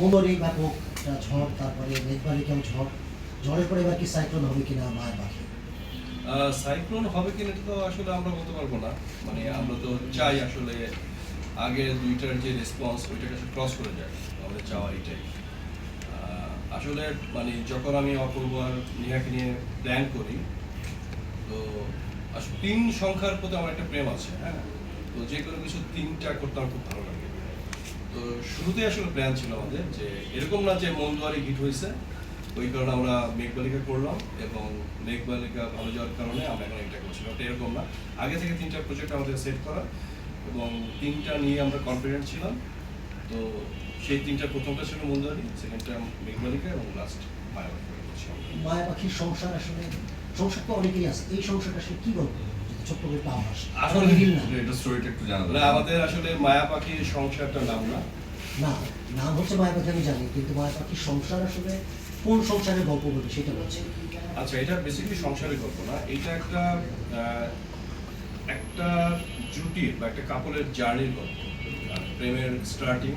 মঙ্গলেই ব্যাপক একটা ঝড়, তারপরে মেঘবালিকাও ঝড়, ঝড়ের পরে এবার কি সাইক্লোন হবে কিনা মায়ের পাখি? সাইক্লোন হবে কিনা এটা তো আসলে আমরা বলতে পারবো না। মানে আমরা তো চাই আসলে আগের দুইটার যে রেসপন্স ওইটাকে আসলে ক্রস করে যায়, আমাদের চাওয়া এটাই। আসলে মানে যখন আমি অপূর্ব আর নেহাকে নিয়ে প্ল্যান করি, তো আসলে ৩ সংখ্যার প্রতি আমার একটা প্রেম আছে, হ্যাঁ। তো যে কোনো কিছু ৩টা করতে আমার খুব ভালো লাগে। তো শুরুতেই আসলে প্ল্যান ছিল আমাদের যে এরকম না যে মন্দুয়ারি হিট হয়েছে, ওই কারণে আমরা মেঘবালিকা করলাম এবং মেঘবালিকা ভালো যাওয়ার কারণে আমরা এখন এটা করছি। ওটা এরকম না, আগে থেকে 3টা প্রজেক্ট আমাদের সেট করা এবং 3টা নিয়ে আমরা কনফিডেন্ট ছিলাম। তো সেই 3টার প্রথমটা ছিল মন্দুয়ারি, সেকেন্ডটা মেঘবালিকা এবং লাস্ট মায়াবাড়ি করছি। মায়া পাখির সংসার আসলে, সংসার তো অনেকেই আছে, এই সংসারটা আসলে কি গল্প? যদি ছোট্ট করে একটা আভাস, আসলে রিভিল না। এটা স্টোরিটা একটু জানা না, আমাদের আসলে মায়া পাখির সংসারটা নাম না। না, নাম হচ্ছে মায়া পাখি আমি জানি, কিন্তু মায়া পাখির সংসার আসলে কোন সংসারের গল্প বলবে সেটা বলছে। আচ্ছা, এটা বেসিক্যালি সংসারের গল্প না, এটা একটা জুটির বা একটা কাপলের জার্নির গল্প। প্রেমের স্টার্টিং,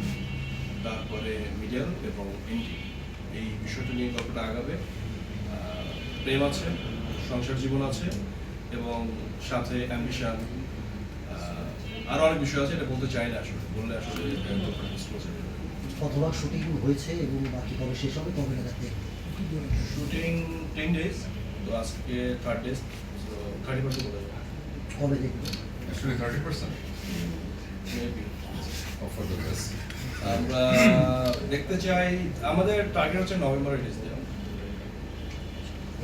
তারপরে মিডল এবং এন্ডিং, এই বিষয়টা নিয়ে গল্পটা আগাবে। প্রেম আছে, সংসার জীবন আছে এবং সাথে অ্যাম্বিশন, আরও অনেক বিষয় আছে, এটা বলতে চাই না আসলে, বললে আসলে গল্পটা ডিসক্লোজ হয়ে যাবে। কতবার শুটিং হয়েছে এবং বাকি কবে শেষ হবে, কবে নাগাদ দেখবে? শুটিং 10 days, তো আজকে 3rd ডে, তো 30% বলে যাবে। কবে দেখবে? Actually 30% maybe offer the best. আমরা দেখতে চাই, আমাদের টার্গেট হচ্ছে নভেম্বরে রিলিজ দেওয়া।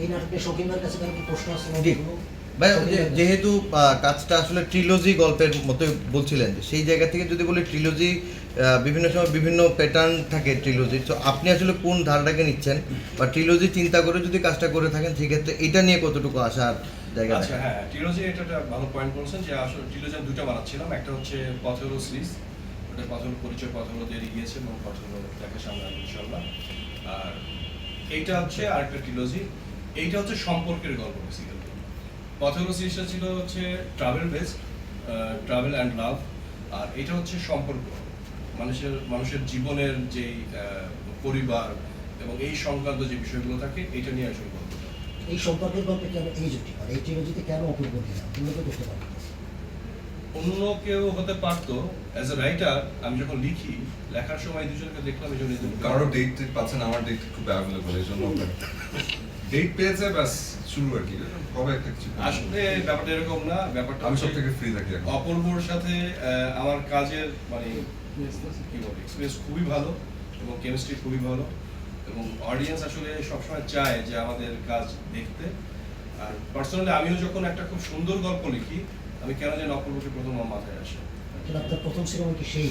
এই নাটকের শৌখিনদের কাছে কারো কি প্রশ্ন আছে? জি। ভাই ওই যে যেহেতু কাজটা আসলে ট্রিলজি গল্পের মতো বলছিলেন, যে সেই জায়গা থেকে যদি বলি ট্রিলজি বিভিন্ন সময় বিভিন্ন প্যাটার্ন থাকে ট্রিলজি, তো আপনি আসলে কোন ধারাটাকে নিচ্ছেন বা ট্রিলজি চিন্তা করে যদি কাজটা করে থাকেন সেক্ষেত্রে এটা নিয়ে কতটুকু আসার জায়গা আচ্ছা, থাকে? হ্যাঁ, ট্রিলজি এটা একটা ভালো পয়েন্ট বলছেন যে আসলে ট্রিলজি আমি 2টা বানাচ্ছিলাম। একটা হচ্ছে পথেরো সিরিজ, ওটা পথেরো পরিচয়, পথেরো দিয়ে গিয়েছে এবং পথেরো দেখা সামনে আসবে ইনশাল্লাহ। আর এইটা হচ্ছে আরেকটা ট্রিলজি, এইটা হচ্ছে সম্পর্কের গল্প বেসিক্যালি। পথেরো সিরিজটা ছিল হচ্ছে travel based, travel and love, আর এটা হচ্ছে সম্পর্ক, মানুষের জীবনের যেই পরিবার এবং এই সংক্রান্ত যে বিষয়গুলো থাকে, এটা নিয়ে আসলে গল্পটা। এই সম্পর্কের গল্পে কেন এই জুটি, আর এই ট্রিলজিতে কেন অপূর্ব কিনা অন্য কেউ করতে পারবে না? অন্য কেউ হতে পারতো, অ্যাজ এ রাইটার আমি যখন লিখি, লেখার সময় দুজনকে দেখলাম, এই জন্য কারো ডেট পাচ্ছেন, আমার ডেট খুব অ্যাভেলেবল, এই জন্য ডেট পেয়েছে ব্যাস শুরু আর কি। কবে একটা কিছু আসলে ব্যাপারটা এরকম না, ব্যাপারটা আমি সব হচ্ছে থেকে ফ্রি থাকি এখন। অপূর্বর সাথে আমার কাজের মানে কি বলে এক্সপিরিয়েন্স খুবই ভালো এবং কেমিস্ট্রি খুবই ভালো এবং অডিয়েন্স আসলে সবসময় চায় যে আমাদের কাজ দেখতে। আর পার্সোনালি আমিও যখন একটা খুব সুন্দর গল্প লিখি, আমি কেন যেন অপূর্বকে প্রথম আমার মাথায় আসে। কিন্তু আপনার প্রথম সিনেমা কি সেই